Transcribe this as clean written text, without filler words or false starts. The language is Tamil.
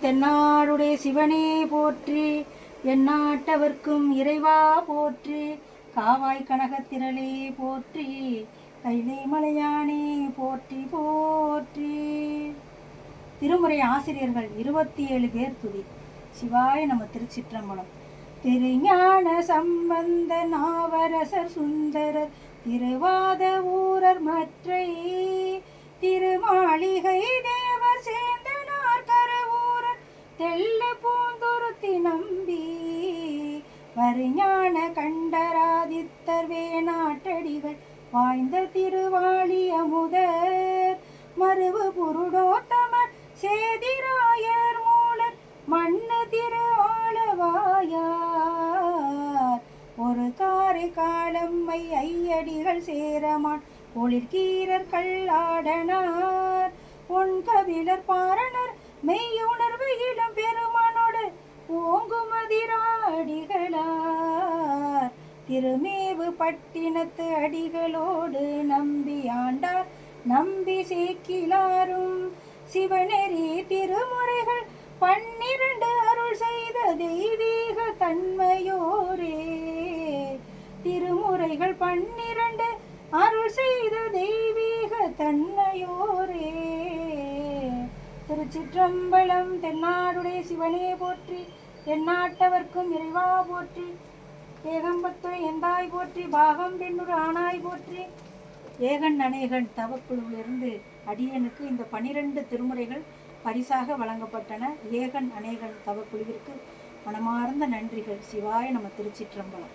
தென்னாடுடைய சிவனே போற்றி, எந்நாட்டவர்க்கும் இறைவா போற்றி, காவாய் கனகத்திரளே போற்றி, கைலை மலையானே போற்றி போற்றி. திருமுறை ஆசிரியர்கள் 27 பேர் துதி. சிவாய நம. திருச்சிற்றம்பலம். திருஞான சம்பந்த நாவரசர் சுந்தரர் திருவாத ஊரர் மற்றை திருமாளிகை தேவர் சேந்தனார் கரவூரர் தெல்ல பூந்துருத்தி நம்பி வருஞான கண்டராதித்தர் வேணாட்டடிகள் வாய்ந்த திருவாளி அமுதர் மருவு புருடோத்தமர் சேதிராயர் மூலர் மண்ணு திரு ஆளவாயார் ஒரு காரை காலம்மை ஐயடிகள் சேரமான் ஒளிர்கீரர் கல்லாடனார் உன் கவிழர் பாரணர் மெய்யுணர்வு இளம் பெருமானோடு ஓங்குமதிராடிகளார் திருமேவு பட்டினத்து அடிகளோடு நம்பி ஆண்டார் நம்பி சேக்கிலாரும் சிவநெறி திருமுறைகள் 12 அருள் செய்த தெய்வீக தன்மையோரே. திருமுறைகள் 12 அருள் செய்த தெய்வீக தன்மையோரே. திருச்சிற்றம்பலம். தென்னாடுடைய சிவனே போற்றி, எந்நாட்டவர்க்கும் இறைவா போற்றி, ஏகம்பத்துறை எந்தாய் போற்றி, பாகம் பெண்ணுறு ஆனாய் போற்றி. ஏகன் அநேகன் தவக்குழுவிலிருந்து அடியனுக்கு இந்த 12 திருமுறைகள் பரிசாக வழங்கப்பட்டன. ஏகன் அநேகன் தவக்குழுவிற்கு மனமார்ந்த நன்றிகள். சிவாய நம. திருச்சிற்றம்பலம்.